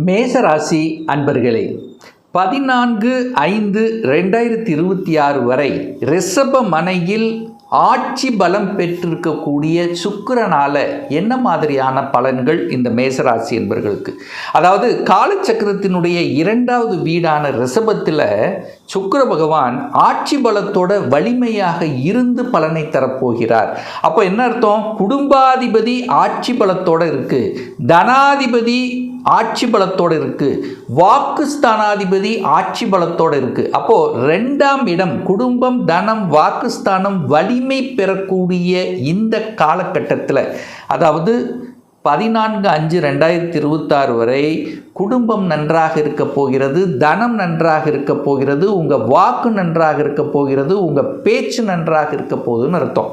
மேசராசி அன்பர்களே, 14/5/2026 வரை ரிஷப மனையில் ஆட்சி பலம் பெற்றிருக்கக்கூடிய சுக்கிரனால என்ன மாதிரியான பலன்கள் இந்த மேசராசி என்பர்களுக்கு, அதாவது காலச்சக்கரத்தினுடைய 2வது வீடான ரிஷபத்தில் சுக்கிர பகவான் ஆட்சி பலத்தோட வலிமையாக இருந்து பலனை தரப்போகிறார். அப்போ என்ன அர்த்தம்? குடும்பாதிபதி ஆட்சி பலத்தோட இருக்கு, தனாதிபதி ஆட்சி பலத்தோடு இருக்கு, வாக்குஸ்தானாதிபதி ஆட்சி பலத்தோடு இருக்கு. அப்போ 2ஆம் இடம் குடும்பம், தனம், வாக்குஸ்தானம் வலிமை பெறக்கூடிய இந்த காலகட்டத்தில், அதாவது 14/5/2026 வரை குடும்பம் நன்றாக இருக்க போகிறது, தனம் நன்றாக இருக்க போகிறது, உங்கள் வாக்கு நன்றாக இருக்க போகிறது, உங்கள் பேச்சு நன்றாக இருக்க போகுதுன்னு அர்த்தம்.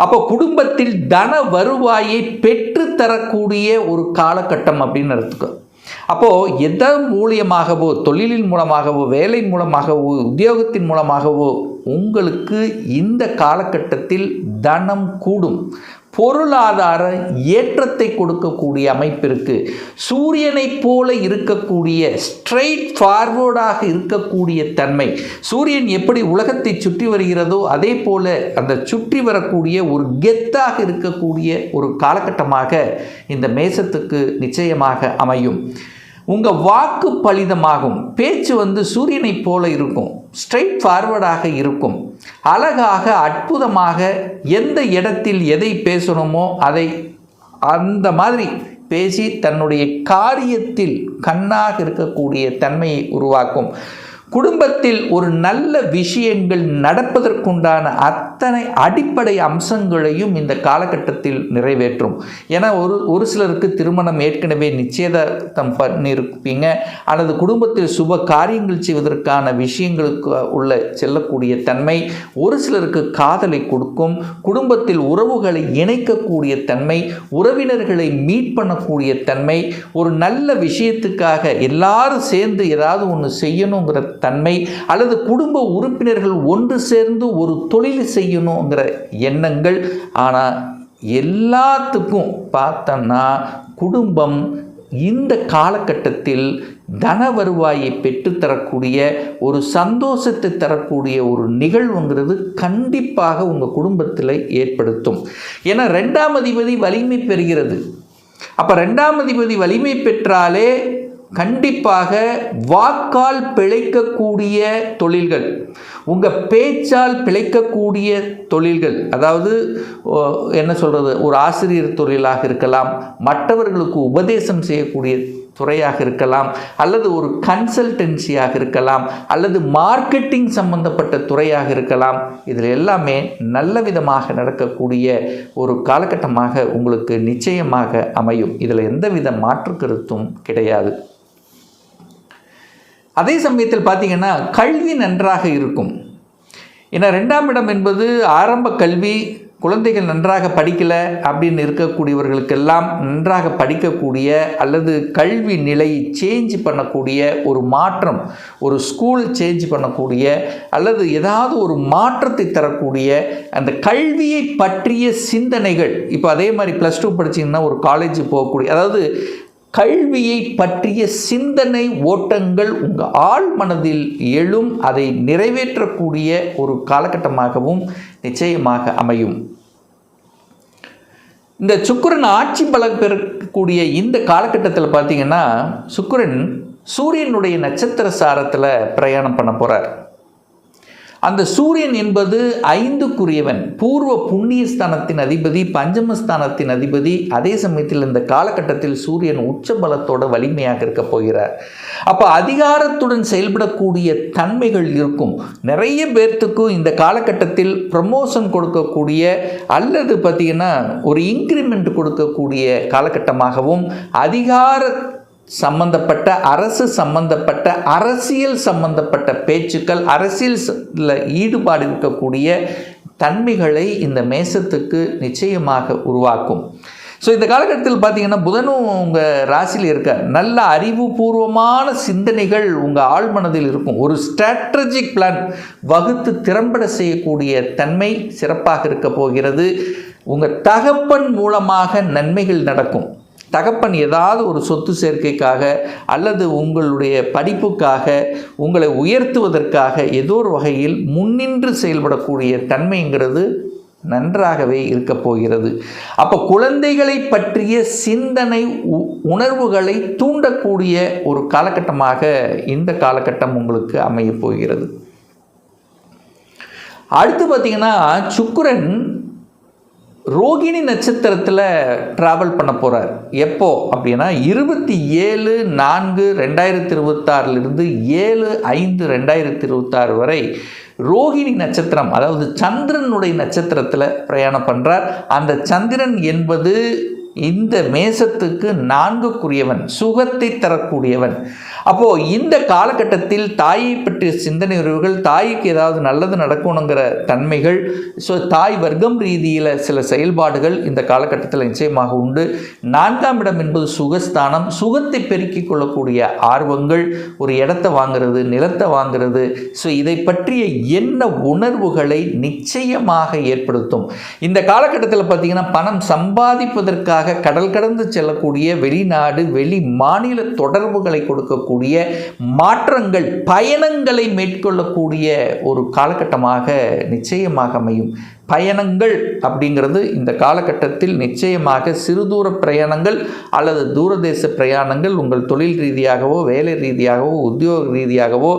அப்போ குடும்பத்தில் தன வருவாயை பெற்று தரக்கூடிய ஒரு காலகட்டம் அப்படின்னு எடுத்துக்கோ. அப்போது எதன் மூலியமாகவோ, தொழிலின் மூலமாகவோ, வேலை மூலமாகவோ, உத்தியோகத்தின் மூலமாகவோ உங்களுக்கு இந்த காலகட்டத்தில் தனம் கூடும், பொருளாதார ஏற்றத்தை கொடுக்கக்கூடிய அமைப்பிற்கு, சூரியனை போல இருக்கக்கூடிய ஸ்ட்ரெயிட் ஃபார்வர்டாக இருக்கக்கூடிய தன்மை, சூரியன் எப்படி உலகத்தை சுற்றி வருகிறதோ அதே போல அந்த சுற்றி வரக்கூடிய ஒரு கெத்தாக இருக்கக்கூடிய ஒரு காலகட்டமாக இந்த மேசத்துக்கு நிச்சயமாக அமையும். உங்கள் வாக்கு பலிதமாகும், பேச்சு சூரியனை போல இருக்கும், ஸ்ட்ரெயிட் ஃபார்வர்டாக இருக்கும், அழகாக அற்புதமாக எந்த இடத்தில் எதை பேசணுமோ அதை அந்த மாதிரி பேசி தன்னுடைய காரியத்தில் கண்ணாக இருக்கக்கூடிய தன்மையை உருவாக்கும். குடும்பத்தில் ஒரு நல்ல விஷயங்கள் நடப்பதற்குண்டான அத்தனை அடிப்படை அம்சங்களையும் இந்த காலகட்டத்தில் நிறைவேற்றும். ஏன்னா ஒரு சிலருக்கு திருமணம் ஏற்கனவே நிச்சயதார்த்தம் பண்ணியிருப்பீங்க, அல்லது குடும்பத்தில் சுப காரியங்கள் செய்வதற்கான விஷயங்களுக்கு உள்ள செல்லக்கூடிய தன்மை, ஒரு சிலருக்கு காதலை கொடுக்கும், குடும்பத்தில் உறவுகளை இணைக்கக்கூடிய தன்மை, உறவினர்களை மீட் பண்ணக்கூடிய தன்மை, ஒரு நல்ல விஷயத்துக்காக எல்லாரும் சேர்ந்து ஏதாவது ஒன்று செய்யணுங்கிற தன்மை, அல்லது குடும்ப உறுப்பினர்கள் ஒன்று சேர்ந்து ஒரு தொழில் செய்யணுங்கிற எண்ணங்கள். ஆனால் எல்லாத்துக்கும் பார்த்தோம்னா குடும்பம் இந்த காலகட்டத்தில் தன வருவாயை பெற்றுத்தரக்கூடிய ஒரு சந்தோஷத்தை தரக்கூடிய ஒரு நிகழ்வுங்கிறது கண்டிப்பாக உங்கள் குடும்பத்தில் ஏற்படுத்தும். ஏன்னா 2ஆம் அதிபதி வலிமை பெறுகிறது. அப்போ 2ஆம் அதிபதி வலிமை பெற்றாலே கண்டிப்பாக வாக்கால் பிழைக்கக்கூடிய தொழில்கள், உங்கள் பேச்சால் பிழைக்கக்கூடிய தொழில்கள், அதாவது என்ன சொல்கிறது, ஒரு ஆசிரியர் தொழிலாக இருக்கலாம், மற்றவர்களுக்கு உபதேசம் செய்யக்கூடிய துறையாக இருக்கலாம், அல்லது ஒரு கன்சல்டன்சியாக இருக்கலாம், அல்லது மார்க்கெட்டிங் சம்பந்தப்பட்ட துறையாக இருக்கலாம். இதில் எல்லாமே நல்ல விதமாக நடக்கக்கூடிய ஒரு காலகட்டமாக உங்களுக்கு நிச்சயமாக அமையும். இதில் எந்தவித மாற்று கருத்தும் கிடையாது. அதே சமயத்தில் பார்த்தீங்கன்னா கல்வி நன்றாக இருக்கும். ஏன்னா 2ஆம் இடம் என்பது ஆரம்ப கல்வி, குழந்தைகள் நன்றாக படிக்கலை அப்படின்னு இருக்கக்கூடியவர்களுக்கெல்லாம் நன்றாக படிக்கக்கூடிய அல்லது கல்வி நிலையை சேஞ்ச் பண்ணக்கூடிய ஒரு மாற்றம், ஒரு ஸ்கூல் சேஞ்ச் பண்ணக்கூடிய அல்லது ஏதாவது ஒரு மாற்றத்தை தரக்கூடிய அந்த கல்வியை பற்றிய சிந்தனைகள். இப்போ அதே மாதிரி +2 படிச்சிங்கன்னா ஒரு காலேஜ் போகக்கூடிய, அதாவது கல்வியை பற்றிய சிந்தனை ஓட்டங்கள் உங்கள் ஆழ் மனதில் எழும், அதை நிறைவேற்றக்கூடிய ஒரு காலகட்டமாகவும் நிச்சயமாக அமையும். இந்த சுக்கிரன் ஆட்சி பலம் பெறக்கூடிய இந்த காலகட்டத்தில் பார்த்தீங்கன்னா சுக்கிரன் சூரியனுடைய நட்சத்திர சாரத்தில் பிரயாணம் பண்ண போகிறார். அந்த சூரியன் என்பது 5க்குரியவன், பூர்வ புண்ணியஸ்தானத்தின் அதிபதி, பஞ்சமஸ்தானத்தின் அதிபதி. அதே சமயத்தில் இந்த காலகட்டத்தில் சூரியன் உச்ச பலத்தோட வலிமையாக இருக்க போகிறார். அப்போ அதிகாரத்துடன் செயல்படக்கூடிய தன்மைகள் இருக்கும். நிறைய பேர்த்துக்கும் இந்த காலகட்டத்தில் ப்ரமோஷன் கொடுக்கக்கூடிய அல்லது பார்த்திங்கன்னா ஒரு இன்க்ரிமெண்ட் கொடுக்கக்கூடிய காலகட்டமாகவும், அதிகார சம்பந்தப்பட்ட, அரசு சம்பந்தப்பட்ட, அரசியல் சம்பந்தப்பட்ட பேச்சுக்கள், அரசியலில் ஈடுபாடு இருக்கக்கூடிய தன்மைகளை இந்த மேசத்துக்கு நிச்சயமாக உருவாக்கும். ஸோ இந்த காலகட்டத்தில் பார்த்தீங்கன்னா புதனும் உங்கள் ராசியில் இருக்கார். நல்ல அறிவுபூர்வமான சிந்தனைகள் உங்கள் ஆழ்மனதில் இருக்கும். ஒரு ஸ்ட்ராட்டஜிக் பிளான் வகுத்து திறம்பட செய்யக்கூடிய தன்மை சிறப்பாக இருக்க போகிறது. உங்கள் தகப்பன் மூலமாக நன்மைகள் நடக்கும். தகப்பன் ஏதாவது ஒரு சொத்து சேர்க்கைக்காக அல்லது உங்களுடைய படிப்புக்காக உங்களை உயர்த்துவதற்காக ஏதோ ஒரு வகையில் முன்னின்று செயல்படக்கூடிய தன்மைங்கிறது நன்றாகவே இருக்க போகிறது. அப்போ குழந்தைகளை பற்றிய சிந்தனை உணர்வுகளை தூண்டக்கூடிய ஒரு காலகட்டமாக இந்த காலகட்டம் உங்களுக்கு அமைய போகிறது. அடுத்து பார்த்திங்கன்னா சுக்கிரன் ரோகிணி நட்சத்திரத்தில் ட்ராவல் பண்ண போகிறார். எப்போ அப்படின்னா 27/4/2026 7/5/2026 வரை ரோகிணி நட்சத்திரம், அதாவது சந்திரனுடைய நட்சத்திரத்தில் பிரயாணம் பண்ணுறார். அந்த சந்திரன் என்பது இந்த மேசத்துக்கு 4க்குரியவன், சுகத்தை தரக்கூடியவன். அப்போது இந்த காலகட்டத்தில் தாயை பற்றிய சிந்தனை உறவுகள், தாய்க்கு ஏதாவது நல்லது நடக்கணுங்கிற தன்மைகள், ஸோ தாய் வர்க்கம் ரீதியில் சில செயல்பாடுகள் இந்த காலகட்டத்தில் நிச்சயமாக உண்டு. 4ஆம் இடம் என்பது சுகஸ்தானம், சுகத்தை பெருக்கிக் கொள்ளக்கூடிய ஆர்வங்கள், ஒரு இடத்தை வாங்கிறது, நிலத்தை வாங்கிறது, ஸோ இதை பற்றிய என்ன உணர்வுகளை நிச்சயமாக ஏற்படுத்தும். இந்த காலகட்டத்தில் பார்த்திங்கன்னா பணம் சம்பாதிப்பதற்காக கடல் கடந்து செல்லக்கூடிய வெளிநாடு வெளி மாநில தொடர்புகளை கொடுக்கக்கூடிய மாற்றங்கள், பயணங்களை மேற்கொள்ளக்கூடிய ஒரு காலகட்டமாக நிச்சயமாக அமையும். பயணங்கள் அப்படிங்கிறது இந்த காலகட்டத்தில் நிச்சயமாக சிறுதூர பிரயாணங்கள் அல்லது தூரதேச பிரயாணங்கள், உங்கள் தொழில் ரீதியாகவோ வேலை ரீதியாகவோ உத்தியோக ரீதியாகவோ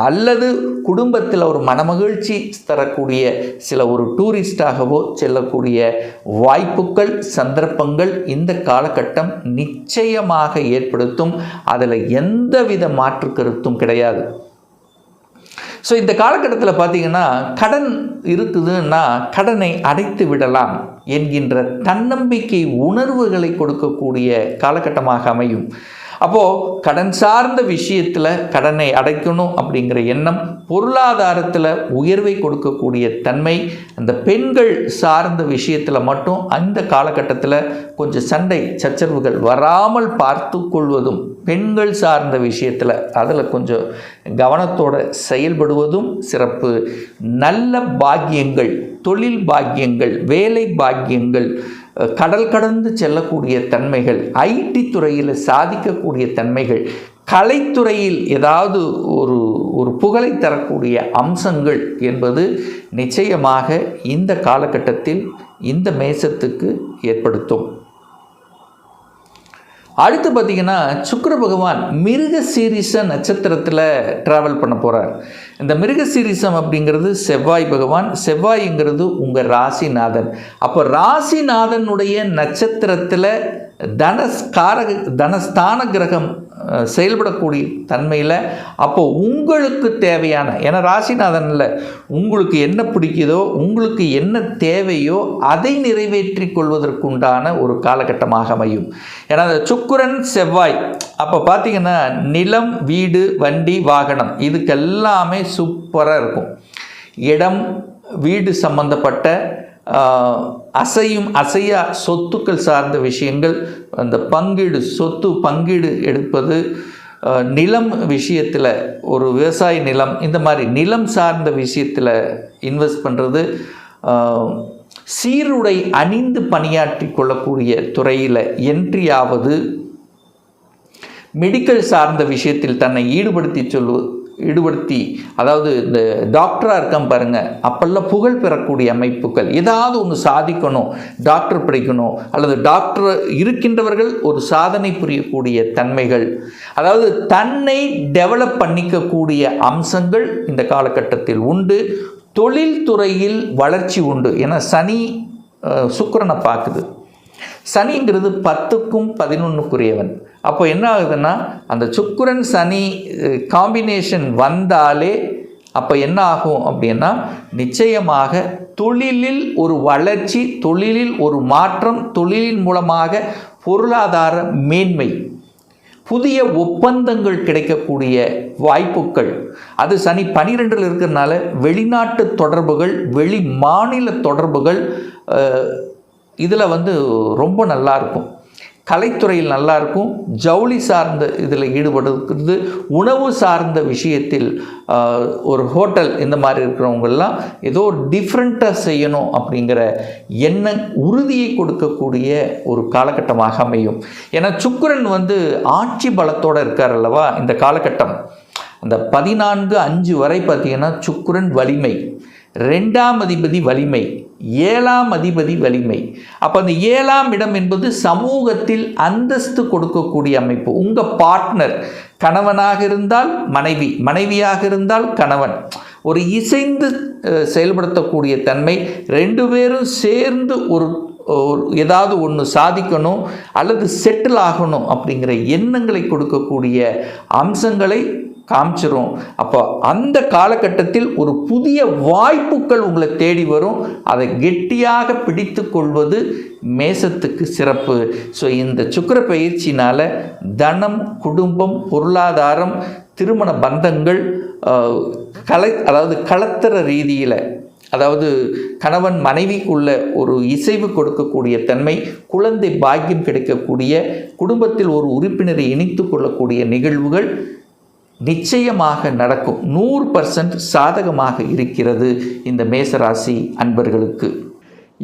அல்லது குடும்பத்தில் ஒரு மனமகிழ்ச்சி தரக்கூடிய சில ஒரு டூரிஸ்டாகவோ செல்லக்கூடிய வாய்ப்புகள், சந்தர்ப்பங்கள் இந்த காலகட்டம் நிச்சயமாக ஏற்படுத்தும். அதில் எந்தவித மாற்று கருத்தும் கிடையாது. ஸோ இந்த காலகட்டத்தில் பார்த்திங்கன்னா கடன் இருக்குதுன்னா கடனை அடைத்து விடலாம் என்கின்ற தன்னம்பிக்கை உணர்வுகளை கொடுக்கக்கூடிய காலகட்டமாக அமையும். அப்போது கடன் சார்ந்த விஷயத்தில் கடனை அடைக்கணும் அப்படிங்கிற எண்ணம், பொருளாதாரத்தில் உயர்வை கொடுக்கக்கூடிய தன்மை, அந்த பெண்கள் சார்ந்த விஷயத்தில் மட்டும் அந்த காலகட்டத்தில் கொஞ்சம் சண்டை சச்சரவுகள் வராமல் பார்த்து கொள்வதும், பெண்கள் சார்ந்த விஷயத்தில் அதில் கொஞ்சம் கவனத்தோடு செயல்படுவதும் சிறப்பு. நல்ல பாக்கியங்கள், தொழில் பாக்கியங்கள், வேலை பாக்கியங்கள், கடல் கடந்து செல்லக்கூடிய தன்மைகள், ஐடி துறையில் சாதிக்கக்கூடிய தன்மைகள், கலைத்துறையில் ஏதாவது ஒரு புகழை தரக்கூடிய அம்சங்கள் என்பது நிச்சயமாக இந்த காலகட்டத்தில் இந்த மேசத்துக்கு ஏற்படுத்தும். அடுத்து பார்த்திங்கன்னா சுக்கிர பகவான் மிருகசீரிஷ நட்சத்திரத்தில் ட்ராவல் பண்ண போகிறார். இந்த மிருகசீரிஷம் அப்படிங்கிறது செவ்வாய் பகவான், செவ்வாய்ங்கிறது உங்கள் ராசிநாதன். அப்போ ராசிநாதனுடைய நட்சத்திரத்தில் தனஸ்தான கிரகம் செயல்படக்கூடிய தன்மையில் அப்போ உங்களுக்கு தேவையான, ஏன்னா ராசிநாதனில் உங்களுக்கு என்ன பிடிக்குதோ, உங்களுக்கு என்ன தேவையோ அதை நிறைவேற்றி கொள்வதற்குண்டான ஒரு காலகட்டமாக அமையும். ஏன்னா சுக்கிரன் செவ்வாய் அப்போ பார்த்திங்கன்னா நிலம், வீடு, வண்டி, வாகனம் இதுக்கெல்லாமே சூப்பராக இருக்கும். இடம், வீடு சம்பந்தப்பட்ட அசையும் அசையா சொத்துக்கள் சார்ந்த விஷயங்கள், அந்த பங்கீடு, சொத்து பங்கீடு எடுப்பது, நிலம் விஷயத்தில் ஒரு விவசாய நிலம், இந்த மாதிரி நிலம் சார்ந்த விஷயத்தில் இன்வெஸ்ட் பண்ணுறது, சீருடை அணிந்து பணியாற்றி கொள்ளக்கூடிய துறையில் என்ட்ரி ஆவது, மெடிக்கல் சார்ந்த விஷயத்தில் தன்னை ஈடுபடுத்தி அதாவது இந்த டாக்டராக இருக்கான் பாருங்கள், அப்பெல்லாம் புகழ் பெறக்கூடிய அமைப்புகள், ஏதாவது ஒன்று சாதிக்கணும், டாக்டர் படிக்கணும் அல்லது டாக்டர் இருக்கின்றவர்கள் ஒரு சாதனை புரியக்கூடிய தன்மைகள், அதாவது தன்னை டெவலப் பண்ணிக்கக்கூடிய அம்சங்கள் இந்த காலகட்டத்தில் உண்டு. தொழில்துறையில் வளர்ச்சி உண்டு. ஏன்னா சனி சுக்கிரனை பார்க்குது. சனிங்கிறது 10க்கும் 11க்குரியவன். அப்போ என்ன ஆகுதுன்னா அந்த சுக்கிரன் சனி காம்பினேஷன் வந்தாலே அப்போ என்ன ஆகும் அப்படின்னா நிச்சயமாக தொழிலில் ஒரு வளர்ச்சி, தொழிலில் ஒரு மாற்றம், தொழிலின் மூலமாக பொருளாதார மேன்மை, புதிய ஒப்பந்தங்கள் கிடைக்கக்கூடிய வாய்ப்புகள். அது சனி 12ல் இருக்கிறதுனால வெளிநாட்டு தொடர்புகள், வெளி மாநில தொடர்புகள் இதில் ரொம்ப நல்லாயிருக்கும். கலைத்துறையில் நல்லா இருக்கும், ஜவுளி சார்ந்த இதில் ஈடுபடுறது, உணவு சார்ந்த விஷயத்தில் ஒரு ஹோட்டல் இந்த மாதிரி இருக்கிறவங்கெல்லாம் ஏதோ டிஃப்ரெண்ட்டாக செய்யணும் அப்படிங்கிற எண்ண உறுதியை கொடுக்கக்கூடிய ஒரு காலகட்டமாக அமையும். ஏன்னா சுக்கிரன் ஆட்சி பலத்தோடு இருக்கார் அல்லவா இந்த காலகட்டம். அந்த 14/5 வரை பார்த்திங்கன்னா சுக்கிரன் வலிமை, 2ஆம் அதிபதி வலிமை, 7ஆம் அதிபதி வலிமை. அப்போ அந்த 7ஆம் இடம் என்பது சமூகத்தில் அந்தஸ்து கொடுக்கக்கூடிய அமைப்பு. உங்கள் பார்ட்னர் கணவனாக இருந்தால் மனைவி, மனைவியாக இருந்தால் கணவன், ஒரு இசைந்து செயல்படுத்தக்கூடிய தன்மை, 2 பேரும் சேர்ந்து ஒரு ஏதாவது ஒன்று சாதிக்கணும் அல்லது செட்டில் ஆகணும் அப்படிங்கிற எண்ணங்களை கொடுக்கக்கூடிய அம்சங்களை காமிச்சிரும். அப்போ அந்த காலகட்டத்தில் ஒரு புதிய வாய்ப்புகள் உங்களை தேடி வரும். அதை கெட்டியாக பிடித்து கொள்வது மேசத்துக்கு சிறப்பு. ஸோ இந்த சுக்கிர பயிற்சினால் தனம், குடும்பம், பொருளாதாரம், திருமண பந்தங்கள், அதாவது கலத்தர ரீதியில், அதாவது கணவன் மனைவிக்குள்ள ஒரு இசைவு கொடுக்கக்கூடிய தன்மை, குழந்தை பாக்கியம் கிடைக்கக்கூடிய, குடும்பத்தில் ஒரு உறுப்பினரை இணைத்து கொள்ளக்கூடிய நிகழ்வுகள் நிச்சயமாக நடக்கும். 100% சாதகமாக இருக்கிறது இந்த மேசராசி அன்பர்களுக்கு.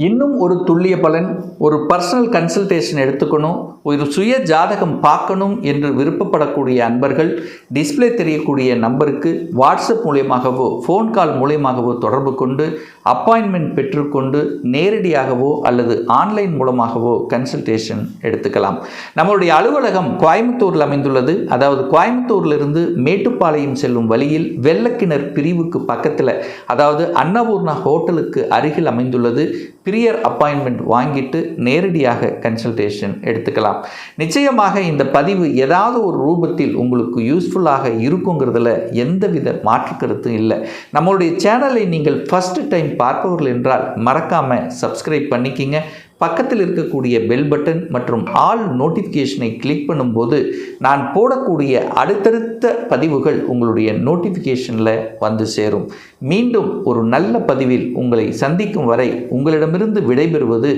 இன்னும் ஒரு துல்லிய பலன், ஒரு பர்சனல் கன்சல்டேஷன் எடுத்துக்கணும், ஒரு சுய ஜாதகம் பார்க்கணும் என்று விருப்பப்படக்கூடிய அன்பர்கள் டிஸ்பிளே தெரியக்கூடிய நம்பருக்கு வாட்ஸ்அப் மூலியமாகவோ ஃபோன் கால் மூலியமாகவோ தொடர்பு கொண்டு அப்பாயின்மெண்ட் பெற்றுக்கொண்டு நேரடியாகவோ அல்லது ஆன்லைன் மூலமாகவோ கன்சல்டேஷன் எடுத்துக்கலாம். நம்மளுடைய அலுவலகம் கோயம்புத்தூரில் அமைந்துள்ளது. அதாவது கோயம்புத்தூரிலிருந்து மேட்டுப்பாளையம் செல்லும் வழியில் வெள்ளக்கிணர் பிரிவுக்கு பக்கத்தில், அதாவது அன்னபூர்ணா ஹோட்டலுக்கு அருகில் அமைந்துள்ளது. பிரியர் அப்பாயின்மெண்ட் வாங்கிட்டு நேரடியாக கன்சல்டேஷன் எடுத்துக்கலாம். நிச்சயமாக இந்த பதிவு ஏதாவது ஒரு ரூபத்தில் உங்களுக்கு யூஸ்ஃபுல்லாக இருக்குங்கிறதுல எந்தவித மாற்று கருத்தும் இல்லை. நம்மளுடைய சேனலை நீங்கள் ஃபர்ஸ்ட் டைம் பார்ப்பவர்கள் என்றால் மறக்காமல் சப்ஸ்கிரைப் பண்ணிக்கிங்க. பக்கத்தில் இருக்கக்கூடிய பெல் பட்டன் மற்றும் ஆல் நோட்டிஃபிகேஷனை கிளிக் பண்ணும்போது நான் போடக்கூடிய அடுத்தடுத்த பதிவுகள் உங்களுடைய நோட்டிஃபிகேஷனில் வந்து சேரும். மீண்டும் ஒரு நல்ல பதிவில் உங்களை சந்திக்கும் வரை உங்களிடமிருந்து விடைபெறுவது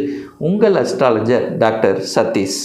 உங்கள் அஸ்ட்ராலஜர் டாக்டர் சதீஷ்.